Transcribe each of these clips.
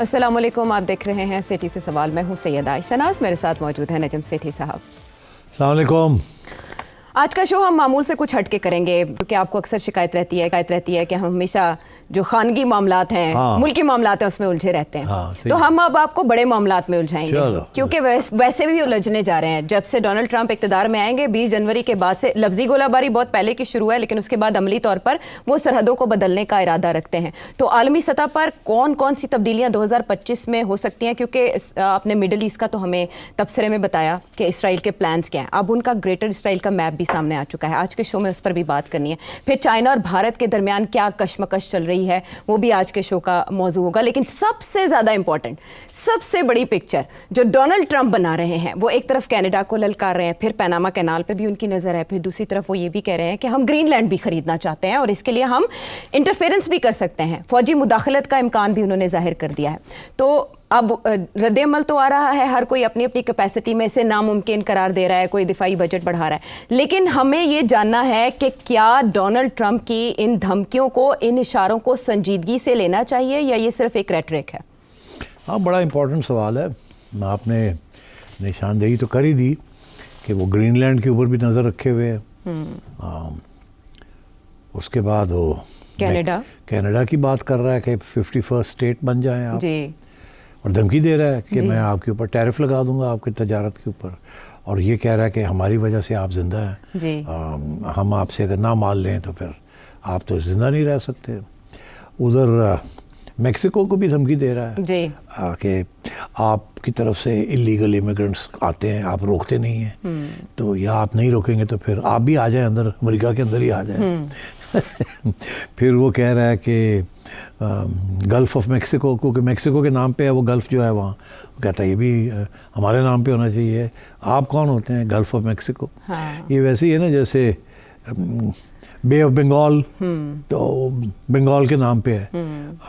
अस्सलामुअलैकुम, आप देख रहे हैं सिटी से सवाल। मैं हूं सैयदा शनाज, मेरे साथ मौजूद है नजम सेठी साहब। अस्सलाम वालेकुम। आज का शो हम मामूल से कुछ हटके करेंगे क्योंकि आपको अक्सर शिकायत रहती है कि हम हमेशा जो खानगी मामलात हैं, मुल्की मामलात हैं, उसमें उलझे रहते हैं। तो हम अब आपको बड़े मामलात में उलझाएंगे क्योंकि वैसे भी उलझने जा रहे हैं। जब से डोनाल्ड ट्रंप इक़्तिदार में आएंगे 20 जनवरी के बाद से लफ्जी गोलाबारी बहुत पहले की शुरू है, लेकिन उसके बाद अमली तौर पर वो सरहदों को बदलने का इरादा रखते हैं। तो आलमी सतह पर कौन कौन सी तब्दीलियाँ 2025 में हो सकती हैं, क्योंकि आपने मिडल ईस्ट का तो हमें तबसरे में बताया कि इसराइल के प्लान्स क्या हैं। अब उनका ग्रेटर इसराइल का मैप भी सामने आ चुका है। आज के शो में उस पर भी बात करनी है। फिर चाइना और भारत के दरमियान क्या कशमकश चल रही है, वो भी आज के शो का मौजू होगा। लेकिन सबसे ज़्यादा इंपॉर्टेंट, सबसे बड़ी पिक्चर जो डोनाल्ड ट्रंप बना रहे हैं, वो एक तरफ कनाडा को ललकार रहे हैं, फिर पैनामा कैनाल पे भी उनकी नज़र है, फिर दूसरी तरफ वो ये भी कह रहे हैं कि हम ग्रीनलैंड भी खरीदना चाहते हैं और इसके लिए हम इंटरफेरेंस भी कर सकते हैं। फौजी मुदाखलत का इम्कान भी उन्होंने जाहिर कर दिया है। तो अब रद्द-ए-अमल तो आ रहा है, हर कोई अपनी अपनी कैपेसिटी में से नामुमकिन करार दे रहा है, कोई दिफाई बजट बढ़ा रहा है। लेकिन हमें ये जानना है कि क्या डोनाल्ड ट्रंप की इन धमकियों को, इन इशारों को संजीदगी से लेना चाहिए या ये सिर्फ एक रेटरिक है? हाँ, बड़ा इम्पोर्टेंट सवाल है। आपने निशानदेही तो कर ही दी कि वो ग्रीनलैंड के ऊपर भी नज़र रखे हुए हैं। उसके बाद वो कनाडा की बात कर रहा है कि 51st स्टेट बन जाएं आप जी। और धमकी दे रहा है कि मैं आपके ऊपर टैरिफ लगा दूंगा, आपकी तजारत के ऊपर। और ये कह रहा है कि हमारी वजह से आप जिंदा हैं, हम आपसे अगर ना माल लें तो फिर आप तो जिंदा नहीं रह सकते। उधर मेक्सिको को भी धमकी दे रहा है कि आपकी तरफ से इलीगल इमिग्रेंट्स आते हैं, आप रोकते नहीं हैं, तो या आप नहीं रोकेंगे तो फिर आप भी आ जाएं अंदर, अमेरिका के अंदर ही आ जाएं। फिर वो कह रहा है कि गल्फ़ ऑफ मेक्सिको, क्योंकि मेक्सिको के नाम पे है वो गल्फ़ जो है वहाँ, वो कहता है ये भी हमारे नाम पे होना चाहिए। आप कौन होते हैं? Gulf of Mexico. ये वैसे ही है ना जैसे बे ऑफ बंगाल, तो बंगाल के नाम पे है।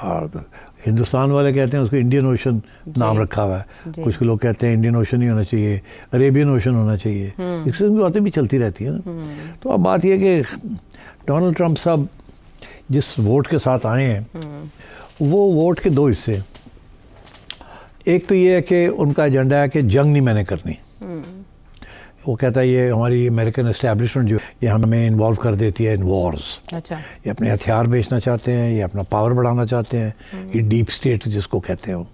और हिंदुस्तान वाले कहते हैं उसको इंडियन ओशन नाम रखा हुआ है। कुछ लोग कहते हैं इंडियन ओशन ही होना चाहिए, अरेबियन ओशन होना चाहिए। इस किस्म की बातें भी चलती रहती है ना। तो अब बात यह कि डोनाल्ड ट्रंप साहब जिस वोट के साथ आए हैं, वो वोट के दो हिस्से। एक तो ये है कि उनका एजेंडा है कि जंग नहीं मैंने करनी। वो कहता है ये हमारी अमेरिकन एस्टैब्लिशमेंट जो ये हमें इन्वॉल्व कर देती है इन वॉर्स। अच्छा। ये अपने हथियार बेचना चाहते हैं, ये अपना पावर बढ़ाना चाहते हैं, ये डीप स्टेट जिसको कहते हैं।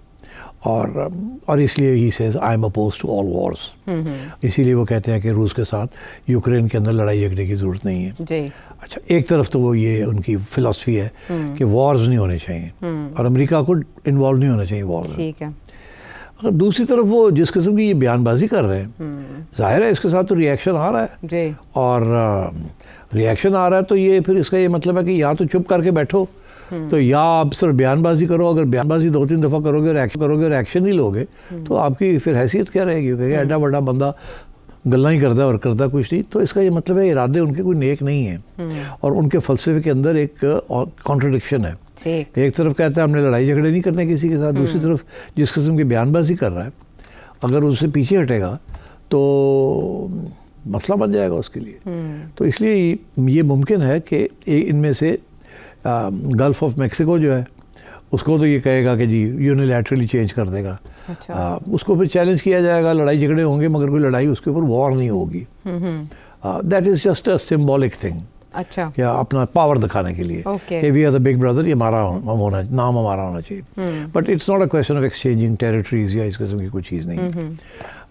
और इसलिए he says I am oppose to all wars. इसीलिए वो कहते हैं कि रूस के साथ यूक्रेन के अंदर लड़ाई झगड़े की ज़रूरत नहीं है जी। अच्छा, एक तरफ तो वो ये उनकी फ़िलासफ़ी है कि वॉर्स नहीं होने चाहिए और अमेरिका को इन्वॉल्व नहीं होना चाहिए वॉर में। ठीक है। अगर दूसरी तरफ वो जिस किस्म की ये बयानबाजी कर रहे हैं, जाहिर है इसके साथ तो रिएक्शन आ रहा है जी। और रिएक्शन आ रहा है तो ये फिर इसका ये मतलब है कि या तो चुप करके बैठो, तो या आप सिर्फ बयानबाजी करो। अगर बयानबाजी 2-3 दफ़ा करोगे और एक्शन नहीं लोगे तो आपकी फिर हैसियत क्या रहेगी? क्योंकि एडा बड़ा बंदा गल्ला ही करता और करता कुछ नहीं। तो इसका ये मतलब है इरादे उनके कोई नेक नहीं है और उनके फ़लसफ़े के अंदर एक कॉन्ट्रडिक्शन है। एक तरफ कहता है हमने लड़ाई झगड़े नहीं करने किसी के साथ, दूसरी तरफ जिस किस्म की बयानबाजी कर रहा है, अगर उससे पीछे हटेगा तो मसला बन जाएगा उसके लिए। तो इसलिए ये मुमकिन है कि इनमें से गल्फ़ ऑफ मेक्सिको जो है उसको तो ये कहेगा कि जी यूनिलैटरली चेंज कर देगा। अच्छा। उसको फिर चैलेंज किया जाएगा, लड़ाई झगड़े होंगे मगर कोई लड़ाई उसके ऊपर वॉर नहीं होगी। That is just a symbolic thing. अच्छा। क्या अपना पावर दिखाने के लिए कि we are the big brother, ये हमारा नाम हमारा होना चाहिए। But it's not a question of exchanging territories या इस किस्म की कोई चीज़ नहीं है।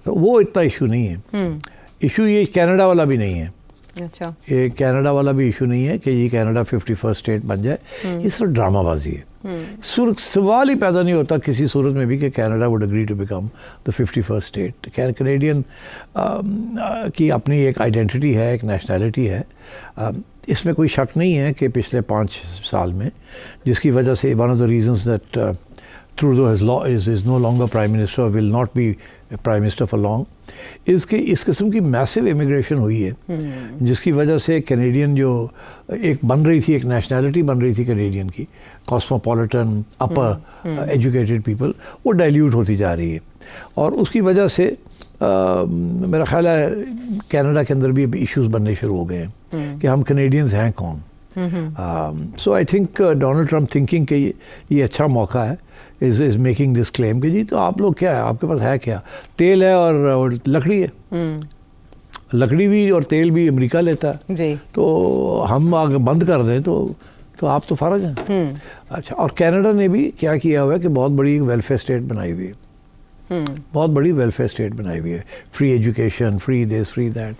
तो वो इतना इशू नहीं है। इशू ये कनाडा वाला भी नहीं है। अच्छा। ये कनाडा वाला भी इशू नहीं है कि ये कनाडा 51st स्टेट बन जाए। ये सिर्फ ड्रामाबाजी है। सवाल ही पैदा नहीं होता किसी सूरत में भी कि Canada would agree to become the 51st state. Canadian की अपनी एक आइडेंटिटी है, एक नेशनैलिटी है। इसमें कोई शक नहीं है कि पिछले 5 साल में जिसकी वजह से one of the reasons that Trudeau is no longer Prime Minister, will not be Prime Minister for long, इस किस्म की मैसिव इमिग्रेशन हुई है जिसकी वजह से कैनेडियन जो एक बन रही थी, एक नेशनैलिटी बन रही थी कैनेडियन की, कॉस्मोपॉलिटन अपर एजुकेटेड पीपल, वो डाइल्यूट होती जा रही है। और उसकी वजह से मेरा ख्याल है कनाडा के अंदर भी इश्यूज बनने शुरू हो गए हैं कि हम कैनेडियंस हैं कौन। So I think Donald Trump thinking कि ये अच्छा मौका है, इज मेकिंग दिस क्लेम कि जी तो आप लोग क्या है, आपके पास है क्या, तेल है और लकड़ी है, लकड़ी भी और तेल भी अमेरिका लेता है जी। तो हम अगर बंद कर दें तो आप तो फर्ज हैं। अच्छा, और कनाडा ने भी क्या किया हुआ है कि बहुत बड़ी वेलफेयर स्टेट बनाई हुई है, बहुत बड़ी वेलफेयर स्टेट बनाई हुई है, free education, free this free that.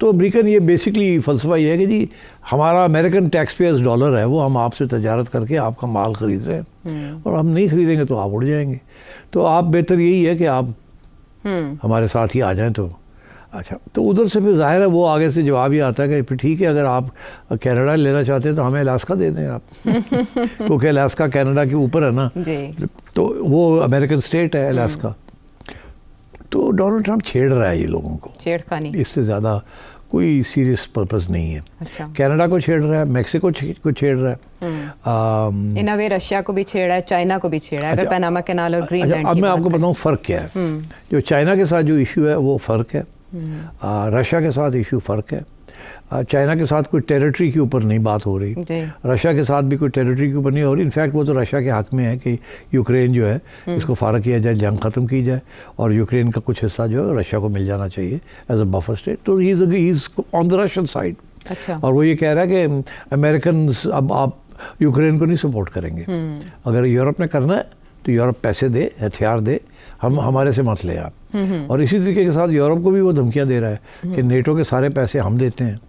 तो अमेरिकन ये बेसिकली फ़लसफ़ा ये है कि जी हमारा अमेरिकन टैक्स पेयर्स डॉलर है, वो हम आपसे तजारत करके आपका माल ख़रीद रहे हैं और हम नहीं ख़रीदेंगे तो आप उड़ जाएंगे, तो आप बेहतर यही है कि आप हमारे साथ ही आ जाएं। तो अच्छा, तो उधर से फिर ज़ाहिर है वो आगे से जवाब ही आता है कि फिर ठीक है, अगर आप कनाडा लेना चाहते हैं तो हमें अलास्का दे दें आप क्योंकि अलास्का कनाडा के ऊपर है ना, तो वो अमेरिकन स्टेट है अलास्का। तो डोनाल्ड ट्रंप छेड़ रहा है ये लोगों को, छेड़खानी, इससे ज़्यादा कोई सीरियस पर्पस नहीं है। अच्छा। कनाडा को छेड़ रहा है, मैक्सिको को छेड़ रहा है, इन वे रशिया को भी छेड़ा है, चाइना को भी छेड़ा है। अगर पनामा कैनाल और ग्रीनलैंड अब मैं आपको बताऊँ फ़र्क क्या है। जो चाइना के साथ जो इशू है वो फ़र्क है, रशिया के साथ इशू फ़र्क है। चाइना के साथ कोई टेरिटरी के ऊपर नहीं बात हो रही, रशिया के साथ भी कोई टेरिटरी के ऊपर नहीं हो रही। इनफैक्ट वो तो रशिया के हक़ में है कि यूक्रेन जो है इसको फारग किया जाए, जंग ख़त्म की जाए और यूक्रेन का कुछ हिस्सा जो है रशिया को मिल जाना चाहिए एज अ बफर स्टेट। तो he is on the Russian side. अच्छा। और वो ये कह रहा है कि अमेरिकन अब आप यूक्रेन को नहीं सपोर्ट करेंगे, अगर यूरोप ने करना है तो यूरोप पैसे दे, हथियार दे, हम हमारे से मत ले आप। और इसी तरीके के साथ यूरोप को भी वो धमकियाँ दे रहा है कि नेटो के सारे पैसे हम देते हैं,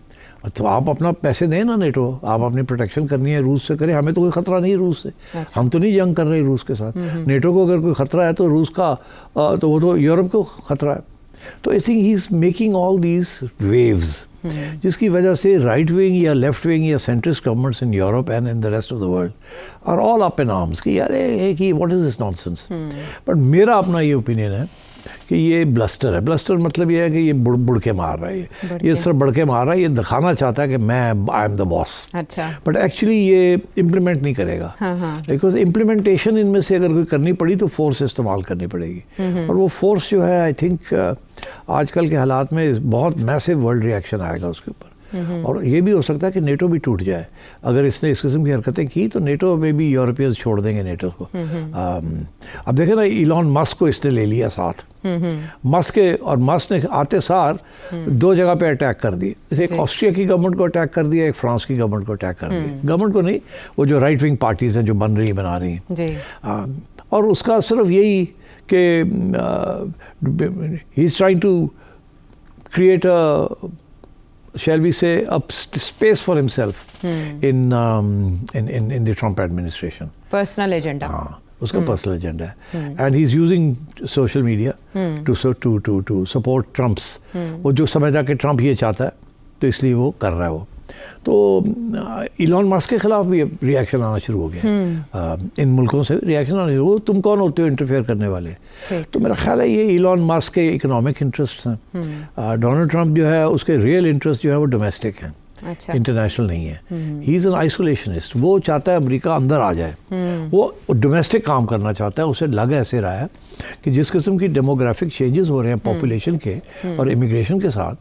तो आप अपना पैसे दें ना, नेटो आप अपनी प्रोटेक्शन करनी है रूस से करें, हमें तो कोई ख़तरा नहीं है रूस से। अच्छा। हम तो नहीं जंग कर रहे रूस के साथ, नेटो को अगर कोई ख़तरा है तो रूस का, तो वो तो यूरोप को ख़तरा है। तो I think he is making all these waves, जिसकी वजह से राइट विंग या लेफ्ट विंग या centrist governments in Europe and in the rest of the world are all up in arms कि यार कि what is this nonsense. But मेरा अपना ये ओपिनियन है कि ये ब्लस्टर है। ब्लस्टर मतलब ये है कि ये बुड़ के मार रहा है, ये सिर्फ बढ़ के मार रहा है, ये दिखाना चाहता है कि मैं आई एम द बॉस। अच्छा। बट एक्चुअली ये इम्प्लीमेंट नहीं करेगा, बिकॉज इम्प्लीमेंटेशन इनमें से अगर कोई करनी पड़ी तो फोर्स इस्तेमाल करनी पड़ेगी, और वो फोर्स जो है आई थिंक आजकल के हालात में बहुत मैसिव वर्ल्ड रिएक्शन आएगा उसके ऊपर। और ये भी हो सकता है कि नेटो भी टूट जाए, अगर इसने इस किस्म की हरकतें की तो नेटो में भी यूरोपियंस छोड़ देंगे नेटो को। अब देखें ना, इलॉन मस्क को इसने ले लिया साथ, मस्क ने आते सार दो जगह पे अटैक कर दिए, एक ऑस्ट्रिया की गवर्नमेंट को अटैक कर दिया, एक फ्रांस की गवर्नमेंट को अटैक कर दिया। गवर्नमेंट को नहीं, वो जो राइट विंग पार्टीज हैं जो बना रही हैं, और उसका सिर्फ यही कि he is trying to create a shall we say a space for himself in the Trump administration. Personal agenda. हाँ, उसका पर्सनल एजेंडा है, and he is using social media to support Trump's. वो जो समझा कि ट्रम्प ये चाहता है तो इसलिए वो कर रहा है वो। तो इलॉन मस्क के खिलाफ भी रिएक्शन आना शुरू हो गया, इन मुल्कों से रिएक्शन आना शुरू हो, तुम कौन होते हो इंटरफेयर करने वाले। तो मेरा ख्याल है ये इलॉन मस्क के इकोनॉमिक इंटरेस्ट हैं। डोनाल्ड ट्रंप जो है उसके रियल इंटरेस्ट जो है वो डोमेस्टिक हैं, अच्छा। इंटरनेशनल नहीं है। ही इज़ एन आइसोलेशनिस्ट, वो चाहता है अमेरिका अंदर आ जाए, वो डोमेस्टिक काम करना चाहता है। उसे लग ऐसे रहा है कि जिस किस्म की डेमोग्राफिक चेंजेस हो रहे हैं पॉपुलेशन के और इमिग्रेशन के साथ,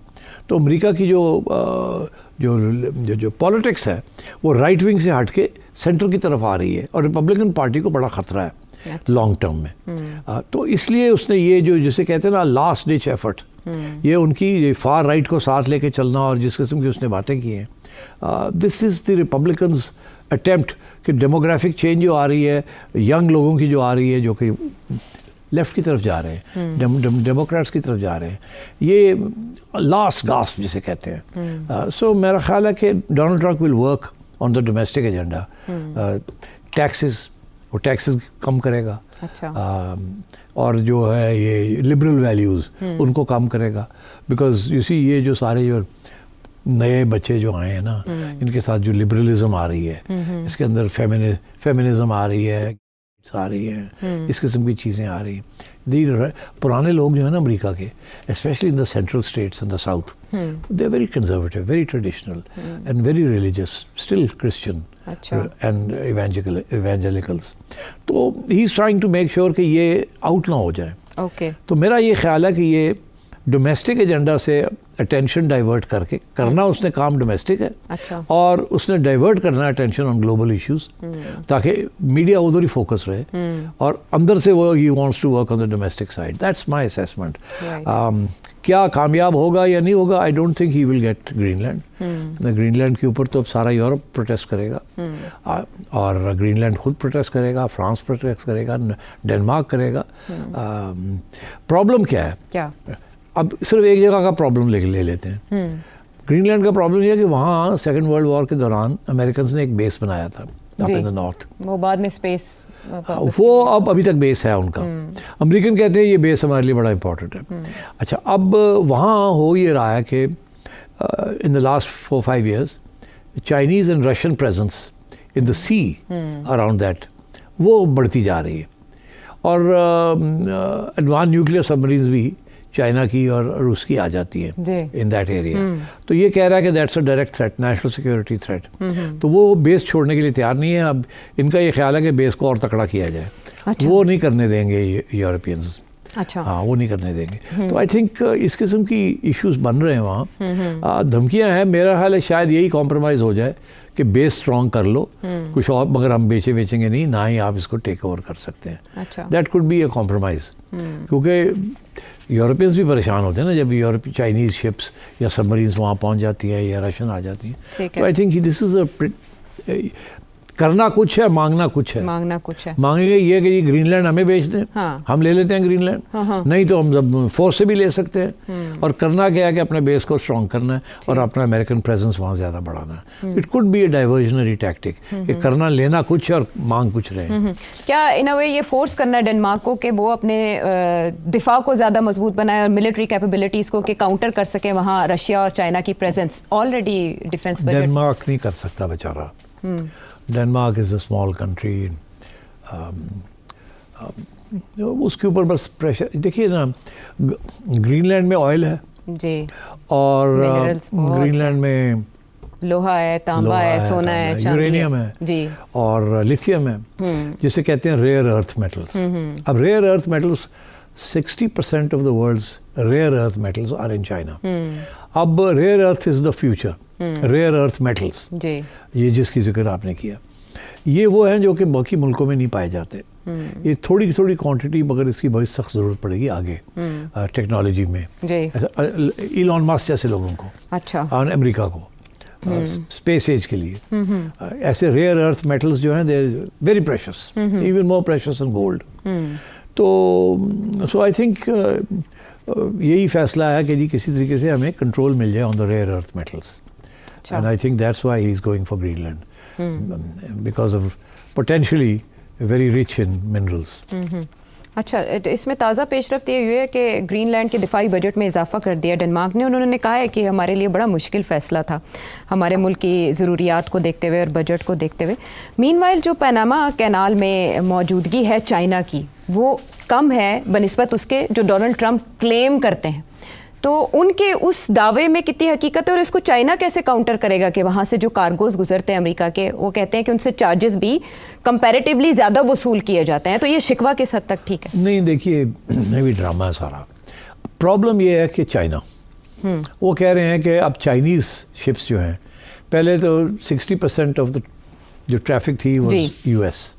तो अमेरिका की जो पॉलिटिक्स है वो राइट विंग से हट के सेंटर की तरफ आ रही है, और रिपब्लिकन पार्टी को बड़ा ख़तरा है लॉन्ग टर्म में। तो इसलिए उसने ये जो जिसे कहते हैं ना लास्ट डिच एफर्ट, ये उनकी फार राइट को साथ लेके चलना और जिस किस्म की उसने बातें की हैं, this is the Republicans attempt कि डेमोग्राफिक चेंज जो आ रही है, यंग लोगों की जो आ रही है जो कि लेफ़्ट की तरफ जा रहे हैं, डेमोक्रेट्स की तरफ जा रहे हैं, ये लास्ट गास्प जिसे कहते हैं। सो मेरा ख्याल है कि Donald Trump will work on the domestic agenda. Taxes, वो टैक्सेस कम करेगा, अच्छा। और जो है ये लिबरल वैल्यूज़ उनको कम करेगा, बिकॉज यू सी ये जो सारे जो नए बच्चे जो आए हैं ना, इनके साथ जो लिबरलिज्म आ रही है, इसके अंदर फेमिनिज्म आ रही है, आ रही हैं, इस किस्म की चीज़ें आ रही हैं। पुराने लोग जो है ना अमेरिका के, especially in the central states in the south, they are very conservative, very traditional and very religious, still Christian and evangelicals. तो he is trying to make sure कि ये आउट ना हो जाए। तो मेरा ये ख्याल है कि ये डोमेस्टिक एजेंडा से अटेंशन डाइवर्ट करके करना उसने काम डोमेस्टिक है। अच्छा। और उसने डाइवर्ट करना है अटेंशन ऑन ग्लोबल इश्यूज, ताकि मीडिया उधर ही फोकस रहे और अंदर से वो he wants to work on the domestic side. That's my assessment. क्या कामयाब होगा या नहीं होगा, I don't think he will get Greenland. Greenland के ऊपर तो अब सारा यूरोप प्रोटेस्ट करेगा और ग्रीनलैंड खुद प्रोटेस्ट करेगा, फ्रांस प्रोटेस्ट करेगा, डेनमार्क करेगा। प्रॉब्लम क्या है? क्या? अब सिर्फ एक जगह का प्रॉब्लम ले लेते हैं। ग्रीनलैंड का प्रॉब्लम यह है कि वहाँ सेकेंड वर्ल्ड वॉर के दौरान अमेरिकन ने एक बेस बनाया था अप इन द नॉर्थ। वो बाद में स्पेस वो अब अभी तक बेस है उनका। अमेरिकन कहते हैं ये बेस हमारे लिए बड़ा इंपॉर्टेंट है। अच्छा, अब वहाँ हो ये रहा है कि in the last 4-5 years Chinese and Russian presence in the sea around that वो बढ़ती जा रही है और एडवांस न्यूक्लियर सबमरीन्स भी चाइना की और रूस की आ जाती है इन दैट एरिया। तो ये कह रहा है कि that's a direct threat, national security threat. तो वो बेस छोड़ने के लिए तैयार नहीं है। अब इनका ये ख्याल है कि बेस को और तकड़ा किया जाए। अच्छा। वो नहीं करने देंगे यूरोपियंस। अच्छा। हाँ, वो नहीं करने देंगे। तो आई थिंक इस किस्म की इश्यूज बन रहे हैं वहाँ। धमकियाँ हैं। मेरा ख्याल है शायद यही कॉम्प्रोमाइज़ हो जाए कि बेस स्ट्रॉन्ग कर लो कुछ और, मगर हम बेचेंगे नहीं, ना ही आप इसको टेक ओवर कर सकते हैं। अच्छा। That could be A compromise. क्योंकि यूरोपियंस भी परेशान होते हैं ना जब यूरोप चाइनीज़ शिप्स या सबमरीन्स वहाँ पहुँच जाती हैं या रशियन आ जाती हैं। तो I think this is a करना कुछ है, मांगना कुछ है। मांगना कुछ है। मांगेंगे ये कि ये ग्रीनलैंड हमें बेच दें। हाँ। हम ले लेते हैं ग्रीनलैंड। नहीं तो हम फोर्स से भी ले सकते हैं। और करना क्या है कि अपने बेस को स्ट्रॉन्ग करना है और अपना अमेरिकन प्रेजेंस वहाँ ज़्यादा बढ़ाना है। It could be A diversionary tactic कि करना लेना कुछ और मांग कुछ रहे। क्या इन अ वे ये फोर्स करना है डेनमार्क को कि वो अपने दिफा को ज़्यादा मजबूत बनाए और मिलिट्री कैपेबिलिटीज़ को कि काउंटर कर सके वहाँ रशिया और चाइना की presence? Already defence budget Denmark नहीं कर सकता बेचारा। Denmark is a small country. उसके ऊपर बस प्रेशर। देखिए ना, ग्रीनलैंड में ऑयल है जी और ग्रीनलैंड में लोहा है, तांबा है, सोना है, यूरेनियम है जी और लिथियम है, जिसे कहते हैं रेयर अर्थ मेटल्स। अब rare earth metals 60% of the world's rare earth metals are in China. अब rare earth is the future. Rare earth metals जी, ये जिसकी जिक्र आपने किया, ये वो हैं जो कि बाकी मुल्कों में नहीं पाए जाते। ये थोड़ी थोड़ी क्वांटिटी, मगर इसकी बहुत सख्त ज़रूरत पड़ेगी आगे टेक्नोलॉजी में। इलॉन मस्क जैसे लोगों को, अच्छा, और अमेरिका को स्पेस एज के लिए ऐसे रेयर अर्थ मेटल्स जो हैं they very precious, even more precious than gold. तो सो आई थिंक यही फैसला है कि जी किसी तरीके से हमें कंट्रोल मिल जाए on the rare earth metals. And I think that's why he is going for Greenland, because of potentially very rich in minerals. अच्छा, इसमें ताज़ा पेशरफ्त ये हुई है कि ग्रीनलैंड के दिफाई बजट में इजाफा कर दिया डेनमार्क ने। उन्होंने कहा है कि हमारे लिए बड़ा मुश्किल फ़ैसला था हमारे मुल्क की ज़रूरियात को देखते हुए और बजट को देखते हुए। मीनवाइल जो पनामा कैनाल में मौजूदगी है चाइना की, वो कम है बनिस्बत उसके जो डोनाल्ड ट्रंप क्लेम करते हैं। तो उनके उस दावे में कितनी हकीकत है और इसको चाइना कैसे काउंटर करेगा कि वहाँ से जो कार्गोज गुजरते हैं अमेरिका के, वो कहते हैं कि उनसे चार्जेस भी कंपैरेटिवली ज़्यादा वसूल किए जाते हैं। तो ये शिकवा किस हद तक ठीक है? नहीं, देखिए, ये भी ड्रामा है सारा। प्रॉब्लम ये है कि चाइना वो कह रहे हैं कि अब चाइनीज़ शिप्स जो हैं, पहले तो 60% ऑफ द जो ट्रैफिक थी वो यूएस,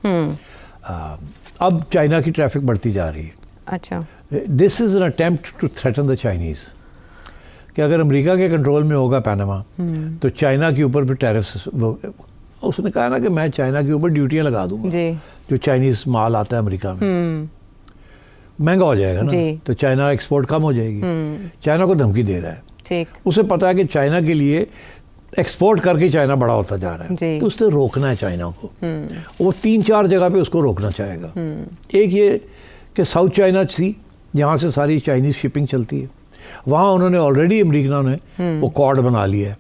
अब चाइना की ट्रैफिक बढ़ती जा रही है। अच्छा, this is an attempt to threaten the Chinese कि अगर अमेरिका के कंट्रोल में होगा पनामा तो चाइना के ऊपर भी टैरिफ्स, उसने कहा ना कि मैं चाइना के ऊपर ड्यूटियाँ लगा दूंगा जो चाइनीज़ माल आता है अमेरिका में, महंगा हो जाएगा ना, तो चाइना एक्सपोर्ट कम हो जाएगी। चाइना को धमकी दे रहा है। उसे पता है कि चाइना के लिए एक्सपोर्ट करके चाइना बड़ा होता जा रहा है, तो उससे रोकना है चाइना को। वो 3-4 जगह पे उसको रोकना चाहेगा। एक ये कि साउथ चाइना सी, जहाँ से सारी चाइनीज़ शिपिंग चलती है, वहाँ उन्होंने ऑलरेडी अमेरिका ने वो कॉर्ड बना लिया है।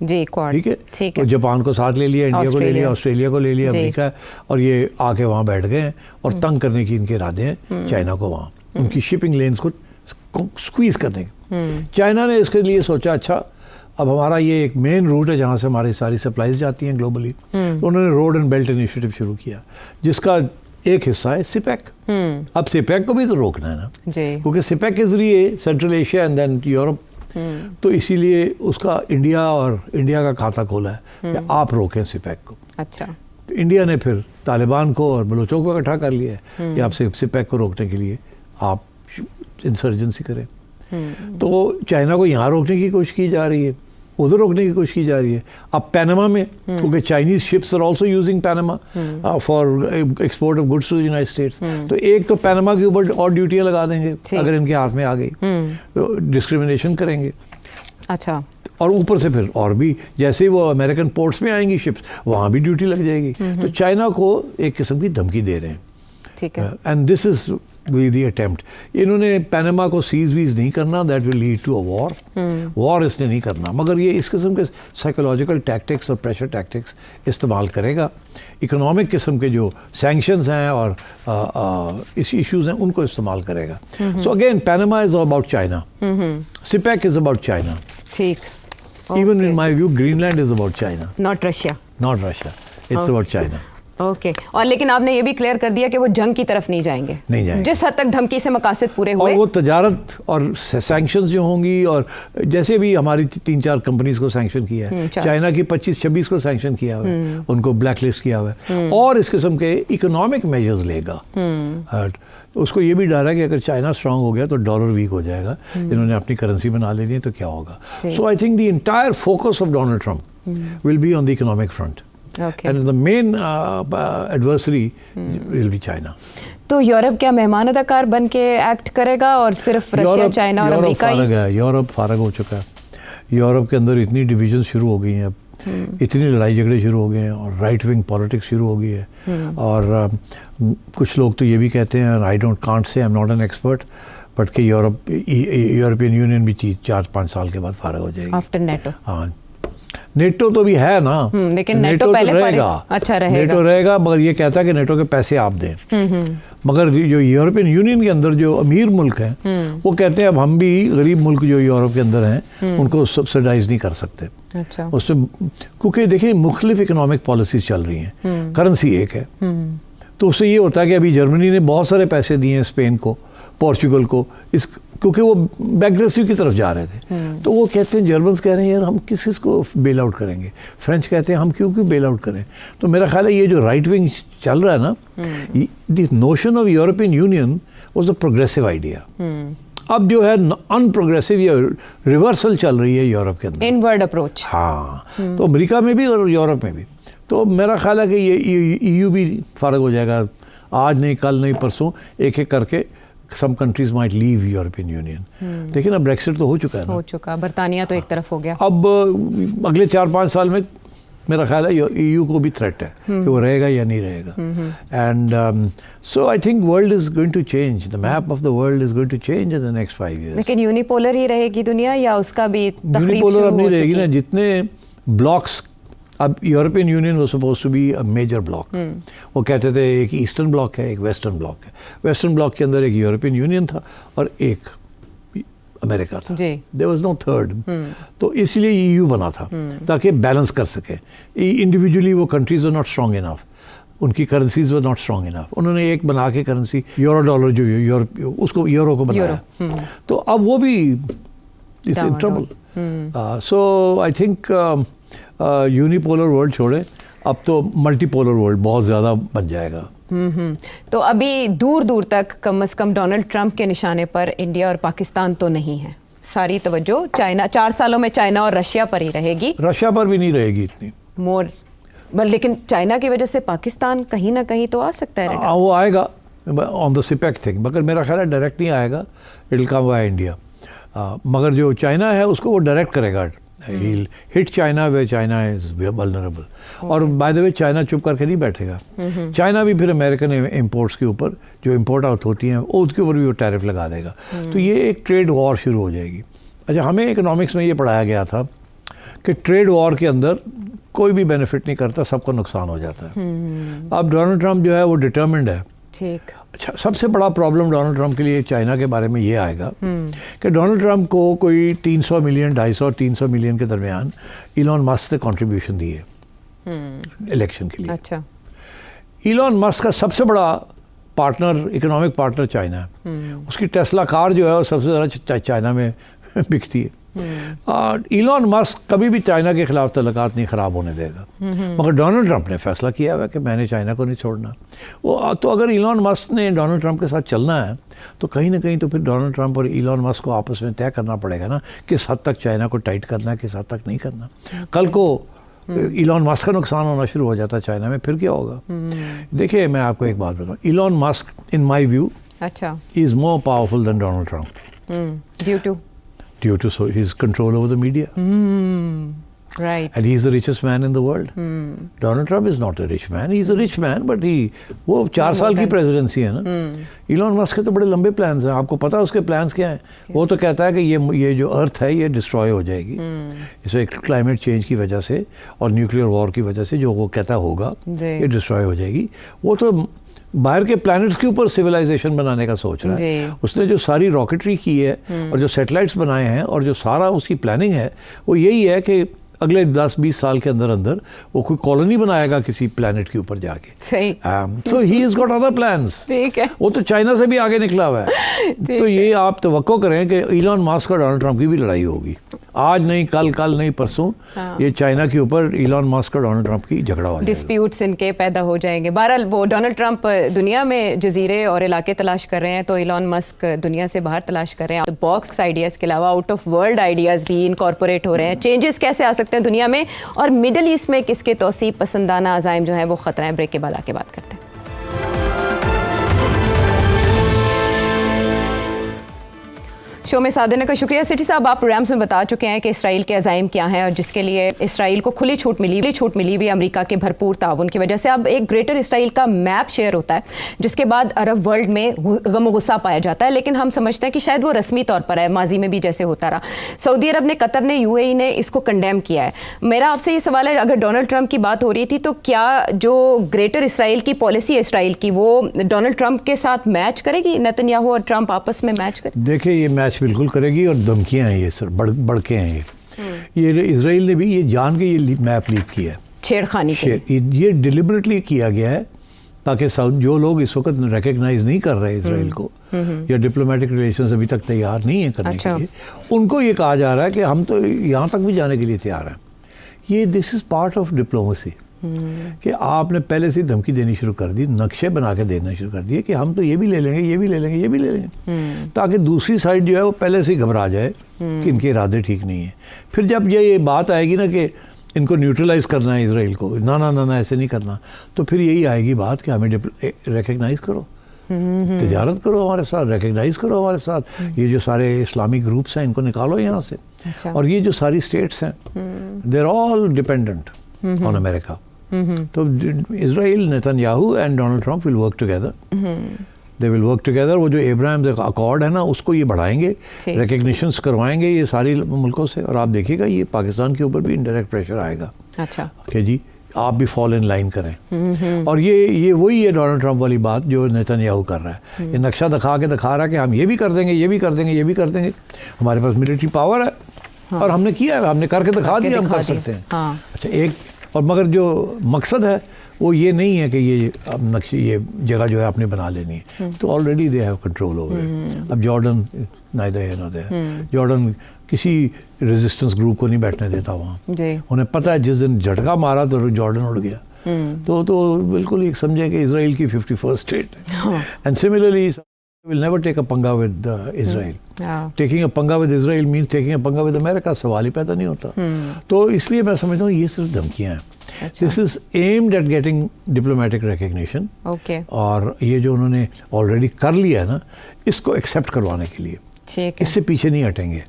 ठीक है, तो जापान को साथ ले लिया, इंडिया को ले लिया, ऑस्ट्रेलिया को ले लिया, अमेरिका, और ये आके वहाँ बैठ गए हैं और तंग करने की इनके इरादे हैं चाइना को, वहाँ उनकी शिपिंग लेन्स को स्क्वीज़ करने के। चाइना ने इसके लिए सोचा, अच्छा अब हमारा ये एक मेन रूट है जहाँ से हमारी सारी सप्लाईज जाती हैं ग्लोबली, तो उन्होंने रोड एंड बेल्ट इनिशिएटिव शुरू किया, जिसका एक हिस्सा है सिपेक। अब सिपेक को भी तो रोकना है ना, क्योंकि सिपेक के जरिए central Asia and then Europe तो इसीलिए उसका इंडिया का खाता खोला है कि आप रोकें सिपेक को। अच्छा, तो इंडिया ने फिर तालिबान को और बलूचों को इकट्ठा कर लिया है कि आप सिपेक को रोकने के लिए आप इंसर्जेंसी करें। तो चाइना को यहाँ रोकने की कोशिश की जा रही है, उधर रोकने की कोशिश की जा रही है। अब पैनामा में, क्योंकि Chinese ships are also using Panama for export of goods to the United States, तो एक तो पैनामा के ऊपर और ड्यूटियाँ लगा देंगे अगर इनके हाथ में आ गई, तो डिस्क्रिमिनेशन करेंगे। अच्छा, और ऊपर से फिर और भी जैसे ही वो अमेरिकन पोर्ट्स में आएंगी शिप्स, वहाँ भी ड्यूटी लग जाएगी। तो चाइना को एक किस्म की धमकी दे रहे हैं। ठीक है। And this is the attempt. इन्होंने पैनामा को सीज वीज नहीं करना, that will lead to a war. War इसने नहीं करना, मगर ये इस किस्म के साइकोलॉजिकल टैक्टिक्स और प्रेशर टैक्टिक्स इस्तेमाल करेगा। इकोनॉमिक किस्म के जो सैंक्शंस हैं और इस इश्यूज हैं उनको इस्तेमाल करेगा। So again Panama is about China, CPEC is about China. ठीक। Even in my view, Greenland is about China. Not Russia. Not Russia. It's about China. Okay. और लेकिन आपने ये भी क्लियर कर दिया कि वो जंग की तरफ नहीं जाएंगे। नहीं जाएंगे। जिस हद तक धमकी से मकासद पूरे हुए। और वो तजारत और सैंक्शंस जो होंगी, और जैसे भी हमारी 3-4 कंपनीज को सैंक्शन किया है, चाइना की 25-26 को सैंक्शन किया हुआ है, उनको ब्लैक लिस्ट किया हुआ है, और इस किस्म के इकोनॉमिक मेजर्स लेगा। उसको ये भी डर है कि अगर चाइना स्ट्रांग हो गया तो डॉलर वीक हो जाएगा, इन्होंने अपनी करेंसी बना लेनी है तो क्या होगा। So I think the entire focus of Donald Trump will be on the economic front, and the main adversary will be China. तो यूरोप क्या मेहमान अदाकार बन के एक्ट करेगा और सिर्फ रशिया, चाइना और अमेरिका ही? यूरोप फारग हो चुका है। यूरोप के अंदर इतनी डिवीजन शुरू हो गई हैं, इतनी लड़ाई झगड़े शुरू हो गए हैं, और राइट विंग पॉलिटिक्स शुरू हो गई है। और कुछ लोग तो ये भी कहते हैं, I can't say, I am not an expert, but कि यूरोपियन यूनियन भी 4-5 साल के बाद फारग हो जाएगी आफ्टर नेटो। हाँ, नेटो तो भी है ना, लेकिन नेटो पहले तो रहेगा। अच्छा रहेगा। नेटो रहेगा, मगर ये कहता है कि नेटो के पैसे आप दें। मगर जो यूरोपियन यूनियन के अंदर जो अमीर मुल्क हैं, वो कहते हैं अब हम भी गरीब मुल्क जो यूरोप के अंदर हैं उनको सब्सिडाइज नहीं कर सकते। अच्छा। उसमें क्योंकि देखिए मुख्तलिफ इकोनॉमिक पॉलिसीज चल रही हैं, करेंसी एक है, तो उससे ये होता है कि अभी जर्मनी ने बहुत सारे पैसे दिए हैं स्पेन को, पोर्चुगल को, क्योंकि वो बैकग्रेसिव की तरफ जा रहे थे। तो वो कहते हैं, जर्मन्स कह रहे हैं यार हम किस को बेल आउट करेंगे, फ्रेंच कहते हैं हम क्यों बेल आउट करें। तो मेरा ख्याल है ये जो राइट विंग चल रहा है ना, the notion of European Union was the progressive idea. अब जो है अनप्रोग्रेसिव या रिवर्सल चल रही है यूरोप के अंदर, इनवर्ड अप्रोच। हाँ, तो अमेरिका में भी और यूरोप में भी। तो मेरा ख्याल है कि ये EU भी फारग हो जाएगा, आज नहीं कल नहीं परसों, एक एक करके some countries might leave European Union। लेकिन अब ब्रेक्सिट तो हो चुका है ना, हो चुका, बरतानिया तो एक तरफ हो गया। अब अगले 4-5 साल में मेरा ख्याल है EU को भी थ्रेट है कि वो रहेगा या नहीं रहेगा। And so I think world is going to change, the map of the world is going to change in the next 5 years। लेकिन यूनिपोलर ही रहेगी दुनिया या उसका भी तकरीब यूनिपोलर अब नहीं रहेगी ना, जितने ब्लॉक्स, अब European Union was suppose to be a major block. वो कहते थे एक ईस्टर्न ब्लॉक है, एक वेस्टर्न ब्लॉक है। वेस्टर्न ब्लॉक के अंदर एक यूरोपियन यूनियन था और एक अमेरिका था, देयर वाज नो थर्ड। तो इसलिए EU बना था ताकि बैलेंस कर सके। इंडिविजुअली वो countries are not strong enough, उनकी currencies were not strong enough. उन्होंने एक बना के करेंसी यूरो डॉलर जो उसको यूरो को बनाया। तो अब वो भी is in trouble. So I think unipolar world छोड़े, अब तो मल्टीपोलर वर्ल्ड बहुत ज़्यादा बन जाएगा। तो अभी दूर दूर तक कम से कम डोनाल्ड ट्रंप के निशाने पर इंडिया और पाकिस्तान तो नहीं है, सारी तवज्जो चाइना, 4 सालों में चाइना और रशिया पर ही रहेगी। रशिया पर भी नहीं रहेगी इतनी मोर, लेकिन चाइना की वजह से पाकिस्तान कहीं ना कहीं तो आ सकता है। वो आएगा ऑन द सिपेक थिंग, मगर मेरा ख्याल है डायरेक्ट नहीं आएगा, it will come by India. मगर जो चाइना है उसको वो डायरेक्ट करेगा, he'll hit China where China is vulnerable। और बाय द वे चाइना चुप करके नहीं बैठेगा। चाइना भी फिर अमेरिकन इंपोर्ट्स के ऊपर जो इंपोर्ट आउट होती हैं उसके ऊपर भी वो टैरिफ लगा देगा। तो ये एक ट्रेड वॉर शुरू हो जाएगी। अच्छा, हमें इकोनॉमिक्स में ये पढ़ाया गया था कि ट्रेड वॉर के अंदर कोई भी बेनिफिट नहीं करता, सबका नुकसान हो जाता है। अब डोनाल्ड ट्रंप जो है वो डिटर्मिन्ड है। ठीक। अच्छा, सबसे बड़ा प्रॉब्लम डोनाल्ड ट्रंप के लिए चाइना के बारे में ये आएगा कि डोनाल्ड ट्रंप को कोई 300 मिलियन, 250-300 मिलियन के दरमियान इलॉन मस्क ने कंट्रीब्यूशन दी है इलेक्शन के लिए। अच्छा। इलॉन मस्क का सबसे बड़ा पार्टनर, इकोनॉमिक पार्टनर चाइना है। उसकी टेस्ला कार जो है वो सबसे ज़्यादा चाइना में बिकती है। इलॉन मस्क कभी भी चाइना के खिलाफ तल्लुकात नहीं ख़राब होने देगा, मगर डोनाल्ड ट्रंप ने फैसला किया हुआ कि मैंने चाइना को नहीं छोड़ना। वो तो अगर इलॉन मस्क ने डोनाल्ड ट्रंप के साथ चलना है तो कहीं ना कहीं तो फिर डोनाल्ड ट्रंप और इलॉन मस्क को आपस में तय करना पड़ेगा ना, किस हद तक चाइना को टाइट करना है, किस हद तक नहीं करना। कल को इलॉन मस्क का नुकसान होना शुरू हो जाता चाइना में, फिर क्या होगा? देखिए मैं आपको एक बात बताऊँ, Elon Musk in my view अच्छा is more powerful than Donald Trump due to his control over the media. Right. And he's the richest man in the world. Donald Trump is not a rich man. He's a rich man, but वो 4 साल की presidency है ना। Elon Musk के तो बड़े लंबे plans हैं। आपको पता है उसके प्लान्स क्या हैं? वो तो कहता है कि ये जो अर्थ है ये डिस्ट्रॉय हो जाएगी इसे क्लाइमेट चेंज की वजह से और न्यूक्लियर वॉर की वजह से, जो वो कहता होगा ये डिस्ट्रॉय हो जाएगी। वो तो बाहर के प्लैनेट्स के ऊपर सिविलाइजेशन बनाने का सोच रहा है। उसने जो सारी रॉकेटरी की है और जो सैटेलाइट्स बनाए हैं और जो सारा उसकी प्लानिंग है वो यही है कि अगले 10-20 साल के अंदर अंदर वो कोई कॉलोनी बनाएगा किसी प्लैनेट के ऊपर जाके। सही। So he has got other plans. ठीक है। वो तो चाइना से भी आगे निकला हुआ है। तो ये आप तवक्को करें कि इलॉन मस्क और डोनाल्ड ट्रंप की भी लड़ाई होगी, आज नहीं कल नहीं परसों। ये चाइना के ऊपर इलॉन मस्क और डोनाल्ड ट्रंप की झगड़ा हो, डिस्प्यूट्स इनके पैदा हो जाएंगे। बहरहाल वो डोनाल्ड ट्रंप दुनिया में जजीरे और इलाके तलाश कर रहे हैं, तो इलॉन मस्क दुनिया से बाहर तलाश कर रहे हैं। बॉक्स आइडियाज़ के अलावा आउट ऑफ वर्ल्ड आइडियाज़ भी इनकॉर्पोरेट हो रहे हैं। चेंजेस कैसे आ सकते हैं दुनिया में, और मिडल ईस्ट में किसके तौसीब पसंदाना अज़ाइम जो है वो ख़तरा है। ब्रेक के बाद आके बात करते हैं। शो में साथ देने का शुक्रिया। सिटी साहब, आप प्रोग्राम्स में बता चुके हैं कि इसराइल के अज़ाइम क्या हैं और जिसके लिए इसराइल को खुली छूट मिली हुई अमेरिका के भरपूर ताउन की वजह से। अब एक ग्रेटर इसराइल का मैप शेयर होता है जिसके बाद अरब वर्ल्ड में गम गुस्सा पाया जाता है, लेकिन हम समझते हैं कि शायद वो रस्मी तौर पर है, माजी में भी जैसे होता रहा। सऊदी अरब ने, कतर ने, UAE ने इसको कंडेम किया है। मेरा आपसे ये सवाल है, अगर डोनाल्ड ट्रंप की बात हो रही थी तो क्या जो ग्रेटर इसराइल की पॉलिसी है इसराइल की, वो डोनाल्ड ट्रंप के साथ मैच करेगी? नेतन्याहू और ट्रंप आपस में मैच करें? देखिए ये मैच बिल्कुल करेगी, और धमकियां हैं ये सर, बढ़के हैं ये इसराइल ने भी ये जान के ये मैप लीक किया है, छेड़खानी ये डिलिबरेटली किया गया है ताकि जो लोग इस वक्त रिकग्नाइज नहीं कर रहे इसराइल को या डिप्लोमेटिक रिलेशंस अभी तक तैयार नहीं है करने के लिए, उनको ये कहा जा रहा है कि हम तो यहाँ तक भी जाने के लिए तैयार हैं। ये this is part of diplomacy कि आपने पहले से धमकी देनी शुरू कर दी, नक्शे बना के देना शुरू कर दिए कि हम तो ये भी ले लेंगे, ये भी ले लेंगे, ये भी ले लेंगे, ताकि दूसरी साइड जो है वो पहले से ही घबरा जाए कि इनके इरादे ठीक नहीं है। फिर जब ये बात आएगी ना कि इनको न्यूट्रलाइज करना है इसराइल को, ना ऐसे नहीं करना, तो फिर यही आएगी बात कि हमें रिकग्नाइज करो, तिजारत करो हमारे साथ, रिकग्नाइज करो हमारे साथ। ये जो सारे इस्लामिक ग्रुप्स हैं इनको निकालो यहाँ से। अच्छा। और ये जो सारी स्टेट्स हैं they are all dependent on America. तो Israel, Netanyahu and Donald Trump will work together, they will work together. वो जो अब्राहम अकॉर्ड है ना उसको ये बढ़ाएंगे, रिकग्निशंस करवाएंगे ये सारी मुल्कों से, और आप देखिएगा ये पाकिस्तान के ऊपर भी इनडायरेक्ट प्रेशर आएगा। अच्छा कि जी आप भी फॉल इन लाइन करें। और ये वही है डोनाल्ड ट्रंप वाली बात जो नेतन्याहू कर रहा है। ये नक्शा दिखा रहा है कि हम ये भी कर देंगे, ये भी कर देंगे, ये भी कर देंगे, हमारे पास मिलिट्री पावर है। हाँ। और हमने किया है, हमने करके दिखा दिया, हम कर सकते हैं। हाँ। अच्छा एक और मगर जो मकसद है वो ये नहीं है कि ये अब नक्शे ये जगह जो है आपने बना लेनी है, तो already they have control over. अब जॉर्डन नाइदर है ना दे, जॉर्डन किसी रेजिस्टेंस ग्रुप को नहीं बैठने देता वहाँ। उन्हें पता है जिस दिन झटका मारा तो जॉर्डन उड़ गया। तो बिल्कुल ये समझे कि इसराइल की 51st स्टेट है। And similarly will never take a पंगा with Israel. Taking a पंगा with Israel means taking a पंगा with America, सवाल ही पैदा नहीं होता। तो इसलिए मैं समझता हूँ ये सिर्फ धमकियाँ हैं। This is aimed at getting diplomatic recognition. Okay. और ये जो उन्होंने ऑलरेडी कर लिया है ना, इसको एक्सेप्ट करवाने के लिए, इससे पीछे नहीं हटेंगे।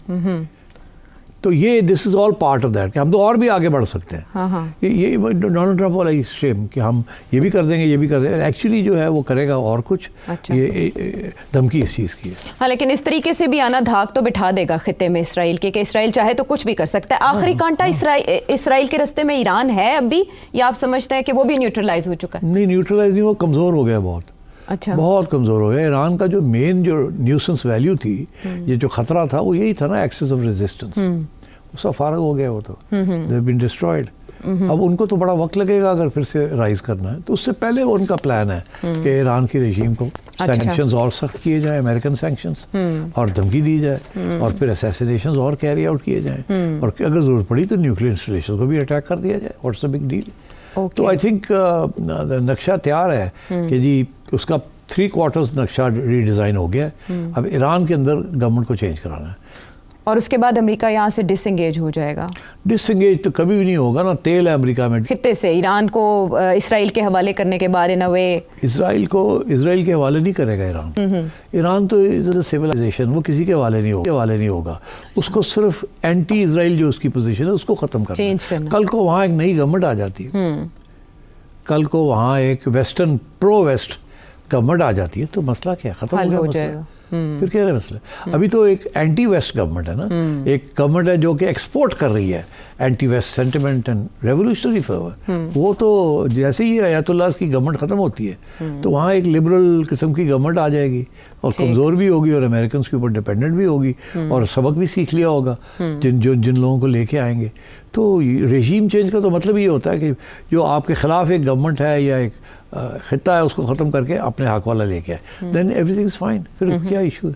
तो ये this is all part of that कि हम तो और भी आगे बढ़ सकते हैं। हाँ। ये डोनाल्ड ट्रंप वाला ही स्ट्रीम कि हम ये भी कर देंगे, ये भी कर देंगे, एक्चुअली जो है वो करेगा और कुछ। अच्छा। ये धमकी इस चीज़ की है। हाँ, लेकिन इस तरीके से भी आना धाक तो बिठा देगा खित्ते में इसराइल के कि इसराइल चाहे तो कुछ भी कर सकता है। आखिरी कांटा इसराइल के रास्ते में ईरान है अभी, या आप समझते हैं कि वो भी न्यूट्रलाइज हो चुका है? नहीं, न्यूट्रलाइज नहीं, वो कमज़ोर हो गया बहुत। अच्छा। बहुत कमज़ोर हो गया। ईरान का जो मेन जो न्यूसेंस वैल्यू थी, ये जो खतरा था वो यही था ना, एक्सेस ऑफ रेजिस्टेंस, उसका फारग हो गया वो तो, दे हैव बीन डिस्ट्रॉयड। अब उनको तो बड़ा वक्त लगेगा अगर फिर से राइज करना है, तो उससे पहले उनका प्लान है कि ईरान की रेजीम को सैंक्शंस और सख्त किए जाएं, अमेरिकन सैंक्शंस, और धमकी दी जाए, और फिर असैसिनेशंस और कैरी आउट किए जाएं, और अगर ज़रूरत पड़ी तो न्यूक्लियर इंस्टॉलेशन को भी अटैक कर दिया जाए। What's the big deal? तो आई थिंक नक्शा तैयार है कि जी उसका 3/4 नक्शा रीडिज़ाइन हो गया है। अब ईरान के अंदर गवर्नमेंट को चेंज कराना है, और उसके बाद अमेरिका यहाँ से डिसएंगेज हो जाएगा। डिसएंगेज तो कभी भी नहीं होगा ना, तेल है अमेरिका में। खित्ते से ईरान को इसराइल के हवाले करने के बाद इन अ वे इसराइल के हवाले नहीं करेगा ईरान। ईरान तो सिविलाइजेशन, वो किसी के हवाले नहीं होगा। उसको सिर्फ एंटी इसराइल जो उसकी पोजीशन है उसको ख़त्म करना। कल को वहाँ एक नई गवर्नमेंट आ जाती है, कल को वहाँ एक वेस्टर्न प्रो वेस्ट गवर्नमेंट आ जाती है, तो मसला क्या खत्म हो जाएगा। फिर क्या है मसला? अभी तो एक एंटी वेस्ट गवर्नमेंट है ना, एक गवर्नमेंट है जो कि एक्सपोर्ट कर रही है anti west sentiment and revolutionary fervour. वो तो जैसे ही अयातुल्लाह की गवर्नमेंट ख़त्म होती है तो वहाँ एक लिबरल किस्म की गवर्नमेंट आ जाएगी, और कमज़ोर भी होगी, और अमेरिकन के ऊपर डिपेंडेंट भी होगी, और सबक भी सीख लिया होगा जिन लोगों को लेके आएंगे। तो रेजीम चेंज का तो मतलब ये होता है कि जो आपके ख़िलाफ़ एक गवर्नमेंट है या एक खित्ता है उसको ख़त्म करके अपने हक वाला लेके आए, देन एवरीथिंग इज़ फाइन। फिर क्या इशू है?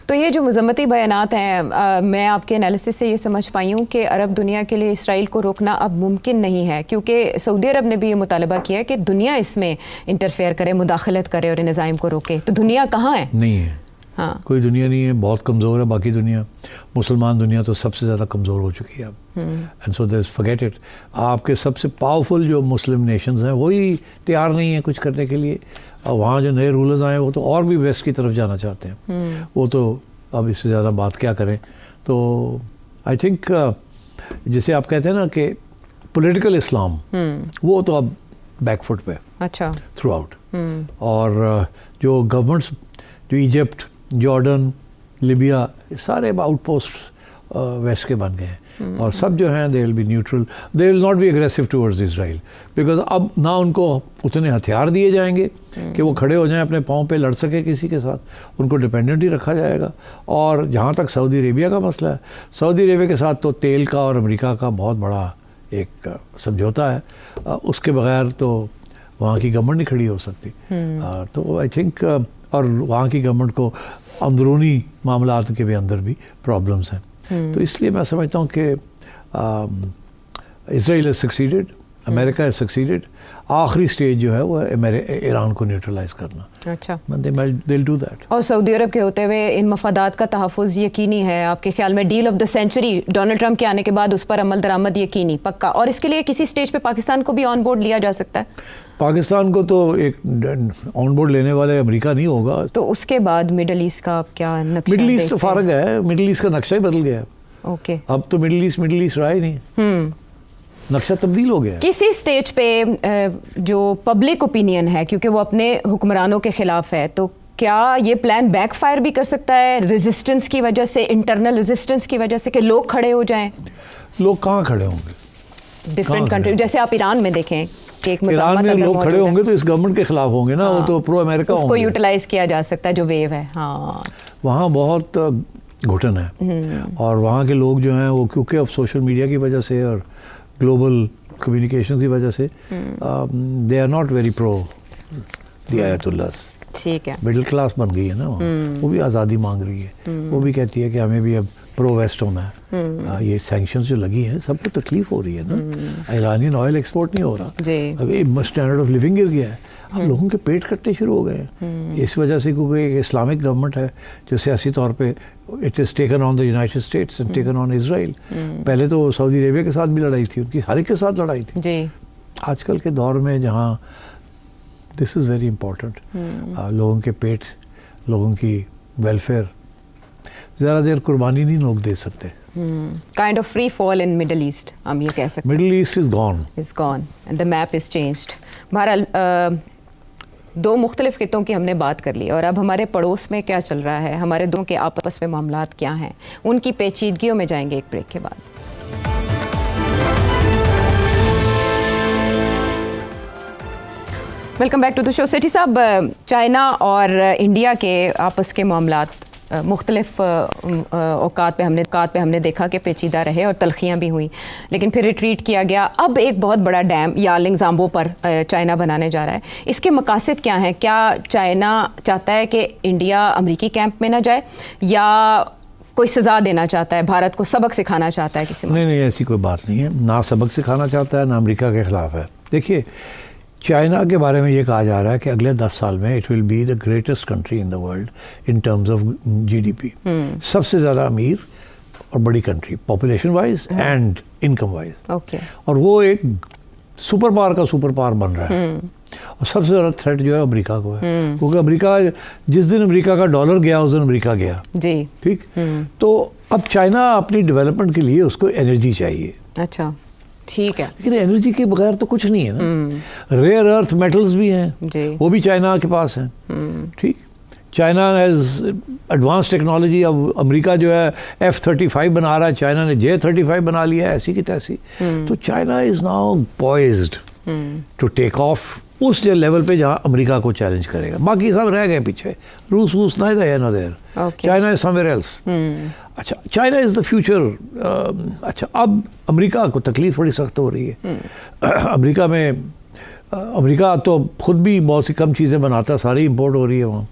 तो ये जो मज़म्मती बयानात हैं, मैं आपके एनालिसिस से ये समझ पाई हूँ कि अरब दुनिया के लिए इसराइल को रोकना अब मुमकिन नहीं है, क्योंकि सऊदी अरब ने भी ये मुतालबा किया है कि दुनिया इसमें इंटरफेयर करे, मुदाखलत करे और निज़ाम को रोके। तो दुनिया कहाँ है? नहीं है, हाँ, कोई दुनिया नहीं है, बहुत कमज़ोर है। बाकी दुनिया, मुसलमान दुनिया तो सबसे ज़्यादा कमज़ोर हो चुकी है अब, and so this forget it. आपके सबसे पावरफुल जो मुस्लिम नेशंस हैं वही तैयार नहीं है कुछ करने के लिए, और वहाँ जो नए रूलर्स आए वो तो और भी वेस्ट की तरफ जाना चाहते हैं। वो तो अब इससे ज़्यादा बात क्या करें। तो आई थिंक जिसे आप कहते हैं ना कि पॉलिटिकल इस्लाम, वो तो अब बैकफुट पे, अच्छा, थ्रू आउट। और जो गवर्नमेंट्स, जो इजिप्ट, जॉर्डन, लिबिया, सारे आउटपोस्ट वेस्ट के बन गए हैं, और सब जो हैं they will be neutral, they will not be aggressive towards Israel, because अब ना उनको उतने हथियार दिए जाएंगे कि वो खड़े हो जाएं अपने पाँव पे लड़ सके किसी के साथ, उनको डिपेंडेंट ही रखा जाएगा। और जहाँ तक सऊदी अरेबिया का मसला है, सऊदी अरेबिया के साथ तो तेल का और अमेरिका का बहुत बड़ा एक समझौता है, उसके बगैर तो वहाँ की गवर्नमेंट नहीं खड़ी हो सकती। तो आई थिंक और वहाँ की गवर्नमेंट को अंदरूनी मामलात के भी अंदर भी प्रॉब्लम्स हैं। तो इसलिए मैं समझता हूँ कि Israel has succeeded, America has succeeded. आखिरी स्टेज जो है वो ईरान को न्यूट्रलाइज करना। अच्छा, they'll do that। और सऊदी अरब के होते हुए इन मफादात का तहफ़्फ़ुज़ यकीनी है आपके ख्याल में? Deal of the century Donald Trump के आने के बाद उस पर अमल दरामद यकीनी पक्का, और इसके लिए किसी स्टेज पे पाकिस्तान को भी ऑन बोर्ड लिया जा सकता है? पाकिस्तान को तो एक ऑन बोर्ड लेने वाले अमेरिका नहीं होगा। तो उसके बाद मिडल ईस्ट का क्या नक्शा? मिडल ईस्ट तो फारग है, मिडल ईस्ट का नक्शा ही बदल गया। ओके, अब तो मिडल ईस्ट रहा ही नहीं, नक्शा तब्दील हो गया। किसी स्टेज पे जो पब्लिक ओपिनियन है, क्योंकि वो अपने हुक्मरानों के खिलाफ है, तो क्या ये प्लान बैकफायर भी कर सकता है रेजिस्टेंस की वजह से, इंटरनल रेजिस्टेंस की वजह से, कि लोग खड़े हो जाएं? लोग कहाँ खड़े होंगे? डिफरेंट कंट्री, जैसे आप ईरान में देखें कि एक ईरान में लोग खड़े होंगे तो इस गवर्नमेंट के खिलाफ होंगे ना। हाँ, वो तो प्रो अमेरिका होंगे, उसको यूटिलाइज किया जा सकता है जो वेव है। हाँ, वहाँ बहुत घुटन है, और वहाँ के लोग जो हैं वो क्योंकि अब सोशल मीडिया की वजह से और ग्लोबल कम्युनिकेशन की वजह से they are not very pro the ayatollahs. ठीक है, मिडिल क्लास बन गई है ना वहाँ, वो भी आज़ादी मांग रही है, वो भी कहती है कि हमें भी अब प्रो वेस्ट होना है। ये सैंक्शंस जो लगी हैं सबको तकलीफ हो रही है ना, ईरानियन ऑयल एक्सपोर्ट नहीं हो रहा, अभी स्टैंडर्ड ऑफ लिविंग गिर गया है, अब लोगों के पेट कटने शुरू हो गए हैं इस वजह से, क्योंकि एक इस्लामिक गवर्नमेंट है जो सियासी तौर पे it is taken on the United states and taken on Israel. पहले तो सऊदी अरेबिया के साथ भी लड़ाई थी, उनकी हर एक के साथ लड़ाई थी जी। आजकल के दौर में जहाँ दिस इज़ वेरी इम्पोर्टेंट, लोगों के पेट, लोगों की वेलफेयर, ज़रा देर कुर्बानी नहीं लोग दे सकते। Kind of free fall in middle east हम ये कह सकते हैं। Middle east is gone and the map is changed. बहरहाल दो मुख्तलिफ खितों की हमने बात कर ली, और अब हमारे पड़ोस में क्या चल रहा है, हमारे दोनों के आपस में मामलात क्या हैं, उनकी पेचीदगियों में जाएंगे एक ब्रेक के बाद। Welcome back to the show. Sethi साहब, चाइना और इंडिया के आपस के मामलात मुख्तलिफ औकात पे हमने देखा कि पेचीदा रहे और तलखियाँ भी हुई, लेकिन फिर रिट्रीट किया गया। अब एक बहुत बड़ा डैम यालिंग ज़ाम्बो पर चाइना बनाने जा रहा है। इसके मकासद क्या हैं? क्या चाइना चाहता है कि इंडिया अमरीकी कैंप में ना जाए, या कोई सज़ा देना चाहता है, भारत को सबक सिखाना चाहता है किसी? नहीं, ऐसी कोई बात नहीं है। ना सबक सिखाना चाहता है, ना अमेरिका के ख़िलाफ़ है। देखिए, चाइना के बारे में ये कहा जा रहा है कि अगले 10 साल में it will be the greatest country in the world in terms of GDP. सबसे ज़्यादा अमीर और बड़ी country population wise and income wise. Okay. और वो एक सुपर पावर का सुपर पावर बन रहा है। और सबसे ज़्यादा थ्रेट जो है अमेरिका को है, क्योंकि अमेरिका, जिस दिन अमेरिका का डॉलर गया उस दिन अमेरिका गया जी। ठीक। तो अब चाइना अपनी डेवलपमेंट के लिए उसको एनर्जी चाहिए। अच्छा, ठीक है। लेकिन एनर्जी के बगैर तो कुछ नहीं है ना। रेयर अर्थ मेटल्स भी हैं, वो भी चाइना के पास हैं। ठीक। China has advance technology. अब अमेरिका जो है F-35 बना रहा है, चाइना ने J-35 बना लिया है, ऐसी की तैसी। तो China is now poised to take off उस लेवल पे जहाँ अमेरिका को चैलेंज करेगा। बाकी सब रह गए पीछे। रूस ना इधर है ना there. China is somewhere else. अच्छा, चाइना इज़ द फ्यूचर। अच्छा, अब अमेरिका को तकलीफ बड़ी सख्त हो रही है। अमेरिका तो खुद भी बहुत सी कम चीज़ें बनाता है, सारी इंपोर्ट हो रही है वहाँ,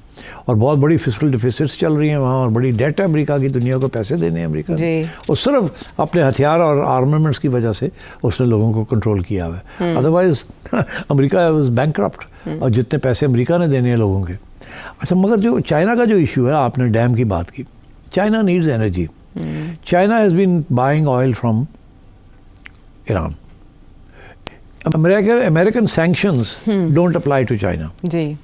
और बहुत बड़ी फिस्कल डिफिसिट्स चल रही हैं वहाँ, और बड़ी डेट है अमेरिका की, दुनिया को पैसे देने हैं अमेरिका ने। और सिर्फ अपने हथियार और आर्मामेंट्स की वजह से उसने लोगों को कंट्रोल किया हुआ है। अदरवाइज अमेरिका वाज बैंकक्रप्ट, और जितने पैसे अमेरिका ने देने हैं लोगों के। अच्छा, मगर जो चाइना का जो इशू है, आपने डैम की बात की, China needs energy. China has been buying oil from Iran. American sanctions don't apply to China जी,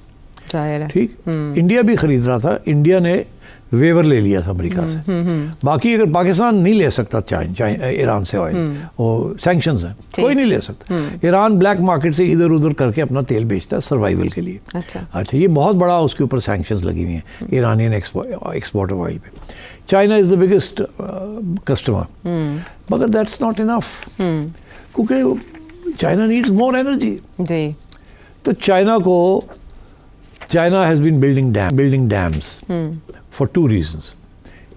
जाहिर है। ठीक। इंडिया भी खरीद रहा था, इंडिया ने वेवर ले लिया था अमेरिका से। बाकी अगर पाकिस्तान नहीं ले सकता ईरान से ऑयल, वो सैंक्शंस हैं, कोई नहीं ले सकता। ईरान ब्लैक मार्केट से इधर उधर करके अपना तेल बेचता है सर्वाइवल के लिए। अच्छा, ये बहुत बड़ा उसके ऊपर सैंक्शंस लगी हुई हैं ईरानियन एक्सपोर्ट ऑफ ऑयल पे। China is the biggest customer, मगर दैट्स नॉट इनफ, क्योंकि China needs more energy ji. तो China has been building dams for 2 reasons.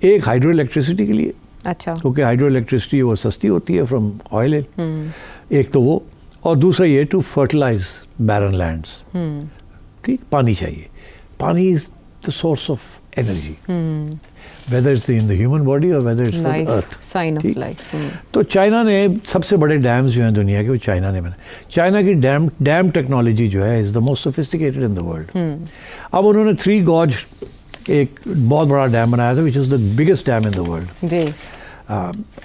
एक, हाइड्रो इलेक्ट्रिसिटी के लिए। अच्छा। क्योंकि हाइड्रो इलेक्ट्रिसिटी वो सस्ती होती है फ्रॉम ऑयल। एक तो वो, और दूसरा ये टू फर्टिलाइज बैरन लैंड्स। ठीक। पानी चाहिए। पानी is the source of energy, whether it's in the human body or whether it's for the earth. Sign of life. तो चाइना ने सबसे बड़े डैम्स जो हैं दुनिया के, वो चाइना ने बनाए। चाइना की डैम टेक्नोलॉजी जो है is the most sophisticated in the world. अब उन्होंने 3 गॉज एक बहुत बड़ा डैम बनाया था, which is the biggest dam in the world जी।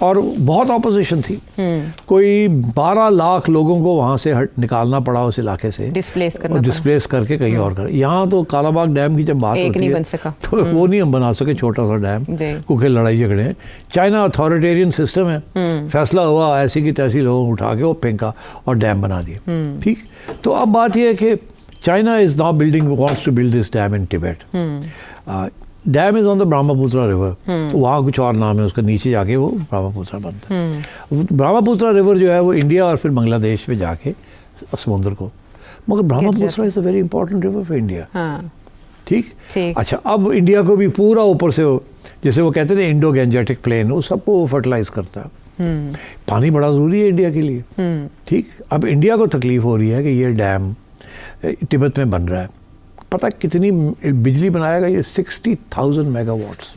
और बहुत ऑपोजिशन थी। कोई 12 लाख लोगों को वहाँ से निकालना पड़ा उस इलाके से, डिस्प्लेस करके कहीं और कर। यहाँ तो कालाबाग डैम की जब बात होती है तो वो नहीं हम बना सके, छोटा सा डैम, क्योंकि लड़ाई झगड़े हैं। चाइना अथॉरिटेरियन सिस्टम है, फैसला हुआ, ऐसी की तैसी लोगों उठा के वो फेंका और डैम बना दिए। ठीक। तो अब बात यह है कि China is now wants to build this dam in Tibet. Dam is on the Brahmaputra river. वहाँ कुछ और नाम है उसका, नीचे जाके वो ब्रह्मपुत्रा बनता है। ब्रह्मपुत्रा रिवर जो है वो इंडिया और फिर बांग्लादेश में जाके समुद्र को, मगर Brahmaputra is a very important river for India. ठीक। अच्छा, अब इंडिया को भी पूरा ऊपर से, जैसे वो कहते हैं इंडो गैंजेटिक प्लेन, वो सबको वो फर्टिलाइज करता है। पानी बड़ा ज़रूरी है इंडिया के लिए। ठीक। अब इंडिया को तकलीफ हो रही है कि ये डैम तिब्बत में बन रहा है। पता कितनी बिजली बनाएगा ये? 60,000 मेगावाट्स।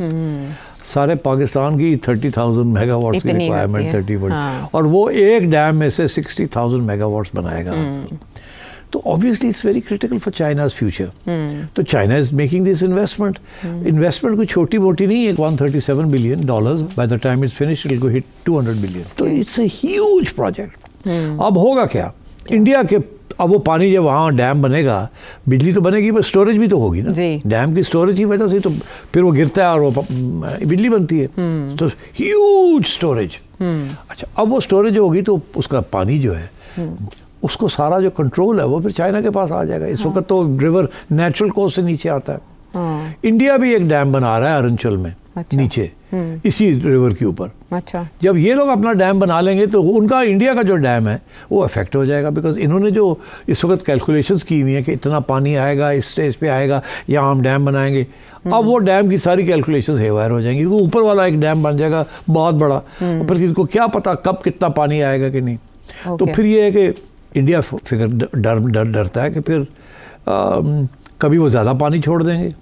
सारे पाकिस्तान की 30,000 मेगावाट्स की रिक्वायरमेंट 30। और वो एक डैम में से 60,000 मेगावाट्स बनाएगा। तो obviously it's very critical for China's future. तो China is making this investment कोई छोटी मोटी नहीं है। $137 billion by the time it's finish it will go hit 200 billion. तो इट्स अ ह्यूज प्रोजेक्ट। अब होगा क्या? इंडिया के, अब वो पानी जब वहाँ डैम बनेगा, बिजली तो बनेगी पर स्टोरेज भी तो होगी ना। डैम की स्टोरेज की वजह से तो फिर वो गिरता है और वो बिजली बनती है। तो ह्यूज स्टोरेज। अच्छा, अब वो स्टोरेज होगी तो उसका पानी जो है, उसको सारा जो कंट्रोल है वो फिर चाइना के पास आ जाएगा। इस वक्त तो रिवर नेचुरल कोस्ट से नीचे आता है। इंडिया भी एक डैम बना रहा है अरुणाचल में। अच्छा। नीचे इसी रिवर के ऊपर। अच्छा। जब ये लोग अपना डैम बना लेंगे तो उनका इंडिया का जो डैम है वो अफेक्ट हो जाएगा, बिकॉज इन्होंने जो इस वक्त कैलकुलेशंस की हुई है कि इतना पानी आएगा, इस स्टेज पे आएगा, यहाँ हम डैम बनाएंगे। अब वो डैम की सारी कैलकुलेशंस हेवायर हो जाएंगी। वो ऊपर वाला एक डैम बन जाएगा बहुत बड़ा, पर इनको क्या पता कब कितना पानी आएगा कि नहीं। तो फिर ये है कि इंडिया फिगर डरता है कि फिर कभी वो ज्यादा पानी छोड़ देंगे,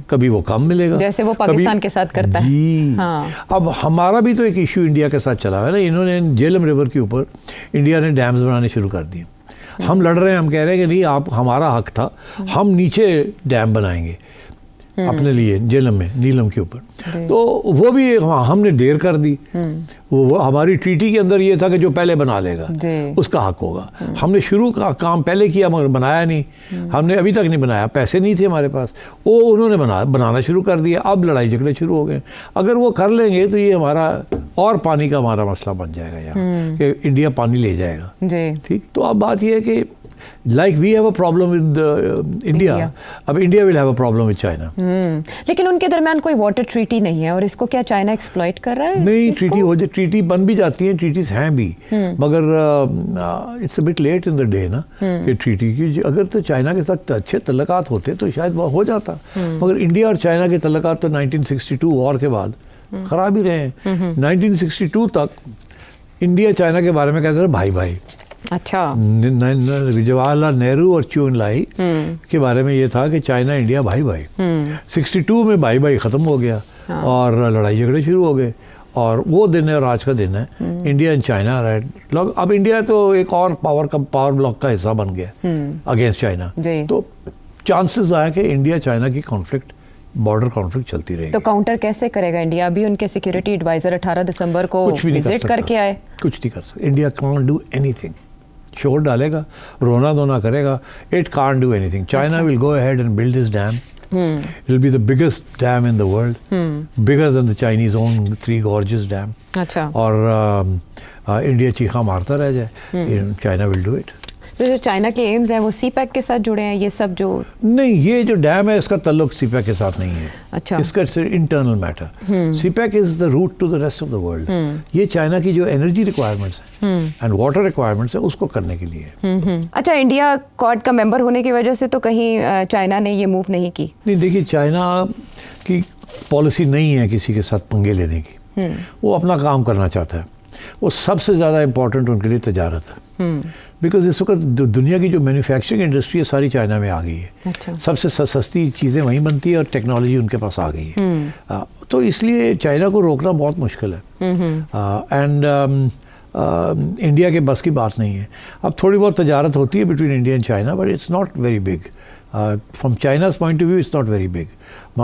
कभी वो कम मिलेगा, जैसे वो पाकिस्तान के साथ करता है। जी। हाँ। अब हमारा भी तो एक इशू इंडिया के साथ चला है ना। इन्होंने झेलम रिवर के ऊपर इंडिया ने डैम्स बनाने शुरू कर दिए। हम लड़ रहे हैं, हम कह रहे हैं कि नहीं, आप हमारा हक था, हम नीचे डैम बनाएंगे अपने लिए झेलम में, नीलम के ऊपर। तो वो भी हमने देर कर दी। वो हमारी ट्रीटी के अंदर ये था कि जो पहले बना लेगा उसका हक होगा। हमने शुरू का काम पहले किया मगर बनाया नहीं। हमने अभी तक नहीं बनाया, पैसे नहीं थे हमारे पास। वो उन्होंने बनाना शुरू कर दिया। अब लड़ाई झगड़े शुरू हो गए। अगर वो कर लेंगे तो ये हमारा और पानी का हमारा मसला बन जाएगा यहाँ, कि इंडिया पानी ले जाएगा। ठीक। तो अब बात ये है कि like we have a problem with India, अब India will have a problem with China। लेकिन उनके दरमियान कोई वाटर ट्रीटी नहीं है, और इसको क्या चाइना एक्सप्लॉइट कर रहा है? नहीं, ट्रीटी हो जाए, ट्रीटी बन भी जाती हैं, ट्रीटीज हैं भी, मगर it's a bit late in the day ना कि ट्रीटी की। अगर तो चाइना के साथ अच्छे तल्लुकात होते तो शायद वो हो जाता, मगर इंडिया और चाइना के तल्लुकात तो 1962 वॉर के बाद खराब ही रहे हैं। 1962 तक इंडिया चाइना के बारे में कहते थे भाई भाई। अच्छा। जवाहरलाल नेहरू और चू एन-लाई के बारे में ये था कि चाइना इंडिया भाई भाई। 62 में भाई भाई ख़त्म हो गया और लड़ाई झगड़े शुरू हो गए, और वो दिन है और आज का दिन है इंडिया एंड चाइना। अब इंडिया तो एक और पावर ब्लॉक का हिस्सा बन गया अगेंस्ट चाइना। तो चांसेस आए कि इंडिया चाइना की कॉन्फ्लिक्ट, बॉर्डर कॉन्फ्लिक्ट चलती रहेगी। तो काउंटर कैसे करेगा इंडिया? अभी उनके सिक्योरिटी एडवाइजर 18 दिसंबर को विजिट करके आए। कुछ नहीं कर सकता। India can't do anything. शोर डालेगा, रोना धोना करेगा, it can't do anything. China will go ahead and build this dam. It will be the biggest dam in the world, bigger than the Chinese own Three Gorges dam। अच्छा। और India चीखा मारता रह जाए, चाइना विल डू इट। तो जो China के AIIMS हैं वो सीपैक के साथ जुड़े हैं, ये सब जो नहीं, ये जो डैम है इसका ताल्लुक सीपैक के साथ नहीं है। अच्छा। इसका internal matter. CPEC is the route to the rest of the world. ये चाइना की जो एनर्जी रिक्वायरमेंट्स हैं एंड वाटर रिक्वायरमेंट्स है उसको करने के लिए। अच्छा, इंडिया क्वाड का मेंबर होने की वजह से तो कहीं चाइना ने ये मूव नहीं की? नहीं, देखिए, चाइना की पॉलिसी नहीं है किसी के साथ पंगे लेने की। वो अपना काम करना चाहता है। वो सबसे ज़्यादा इम्पोर्टेंट उनके लिए तजारत है, बिकॉज इस वक्त दुनिया की जो मैन्युफैक्चरिंग इंडस्ट्री है सारी चाइना में आ गई है। अच्छा। सबसे सस्ती चीज़ें वहीं बनती है और टेक्नोलॉजी उनके पास आ गई है। तो इसलिए चाइना को रोकना बहुत मुश्किल है। एंड इंडिया के बस की बात नहीं है। अब थोड़ी बहुत तजारत होती है between India and China, but it's not very big. From China's point of view, it's not very big.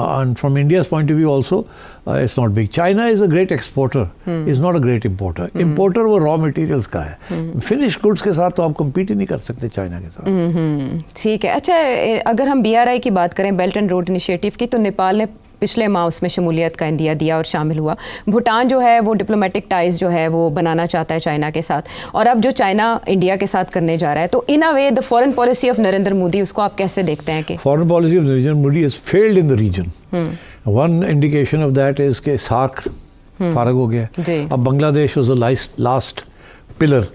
And from India's point of view also, it's not big. China is a great exporter, is not a great importer. Importer वो raw materials का है। Finished goods के साथ तो आप compete ही नहीं कर सकते चाइना के साथ। ठीक है। अच्छा, अगर हम BRI की बात करें, बेल्ट एंड रोड इनिशिएटिव की, तो नेपाल ने पिछले माह उसमें शमूलियत का इंदिया दिया और शामिल हुआ। भूटान जो है वो डिप्लोमेटिक टाइज जो है वो बनाना चाहता है चाइना के साथ, और अब जो चाइना इंडिया के साथ करने जा रहा है, तो in a way the foreign policy of Narendra Modi, उसको आप कैसे देखते हैं? कि foreign policy of Narendra Modi has failed in the region. One indication of that is के सार्क फारग हो गया। अब Bangladesh was the last pillar,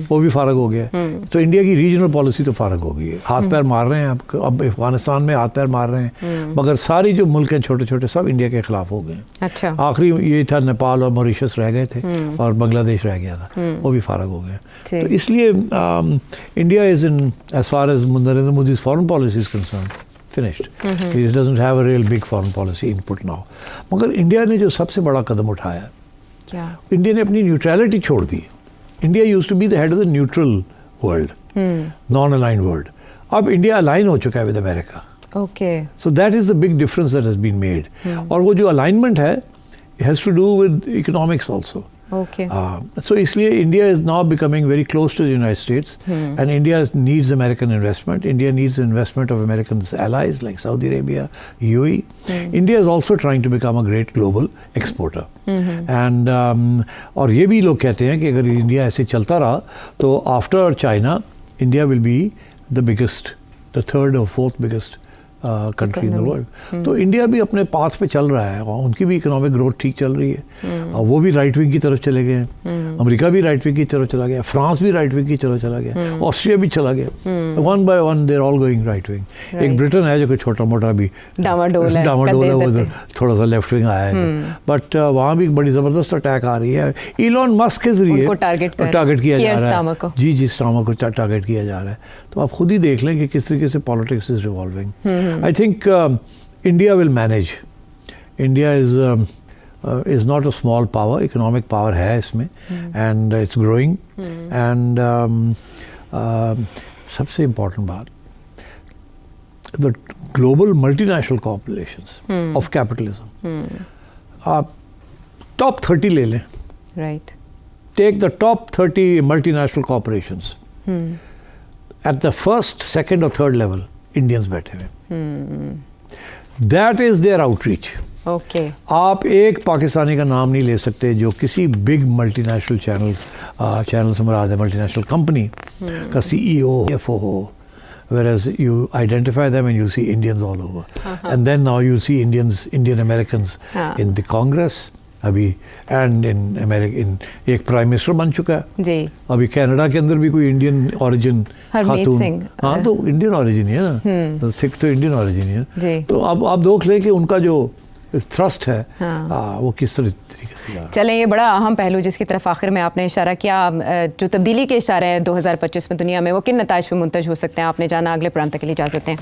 वो भी फारग हो गया। तो इंडिया की रीजनल पॉलिसी तो फारग हो गई है। हाथ पैर मार रहे हैं अब अफगानिस्तान में हाथ पैर मार रहे हैं, मगर सारी जो मुल्क हैं छोटे छोटे सब इंडिया के खिलाफ हो गए। अच्छा। आखिरी ये था नेपाल और मॉरिशस रह गए थे और बांग्लादेश रह गया था, वो भी फारग हो गया। तो इसलिए India is in, as far as Narendra Modi foreign policy is concern, finished. He doesn't have a real big foreign policy input now. मगर इंडिया ने जो सबसे बड़ा कदम उठाया, क्या? इंडिया ने अपनी न्यूट्रलिटी छोड़ दी। India used to be the head of the neutral world, non aligned world. अब इंडिया अलाइन हो चुका है with America. Okay. So that is the big difference that has been made. और वो जो अलाइनमेंट है has to do with economics also. Okay. So इसलिए India is now becoming very close to the United States, and India needs American investment. India needs investment of American allies like Saudi Arabia, UAE. India is also trying to become a great global exporter. And और ये भी लोग कहते हैं कि अगर India ऐसे चलता रहा तो after China, India will be the biggest, the third or fourth biggest country in the world. तो इंडिया भी अपने पाथ पे चल रहा है, उनकी भी इकोनॉमिक ग्रोथ ठीक चल रही है, और वो भी राइट विंग की तरफ चले गए हैं। अमेरिका भी राइट विंग की तरफ चला गया, फ्रांस भी राइट विंग की तरफ चला गया, ऑस्ट्रिया भी चला गया, one by one they are all going right wing. एक ब्रिटेन है जो कि छोटा मोटा भी डामाडोल है, उधर थोड़ा सा लेफ्ट विंग आया है, बट वहाँ भी बड़ी ज़बरदस्त अटैक आ रही है। इलॉन मस्क के जरिए टारगेट किया जा रहा है, जी स्टार्मर को टारगेट किया जा रहा है। तो आप खुद ही देख लें कि किस तरीके से politics is revolving. I think India will manage. India is not a small power, economic power है इसमें, एंड इट्स ग्रोइंग। एंड सबसे इम्पोर्टेंट बात, the global multinational corporations of capitalism, आप टॉप 30 ले लें, right, take the top 30 multinational corporations. At the first, second or third level, Indians बैठे हुए। That is their outreach. Okay. आप एक पाकिस्तानी का नाम नहीं ले सकते जो किसी बिग मल्टीनेशनल चैनल से मुराद है मल्टीनेशनल कंपनी का CEO, CFO हो, whereas you identify them and you see Indians all over. And then now you see Indian Americans in the Congress. अभी एंड इन अमेरिका एक प्राइम मिनिस्टर बन चुका है जी। अभी कनाडा के अंदर भी कोई इंडियन ओरिजिन खातून, हाँ तो इंडियन ओरिजिन ही है ना, सिख तो इंडियन ओरिजिन ही है। तो अब आप देख लें कि उनका जो थ्रस्ट है वो किस तरीके से। चलें, ये बड़ा अहम पहलू जिसकी तरफ आखिर में आपने इशारा किया, जो तब्दीली के इशारे हैं 2025 में दुनिया में, वो किन नताइज पे मुंतज हो सकते हैं, आपने जाना। अगले प्रोग्राम तक के लिए इजाज़त दें।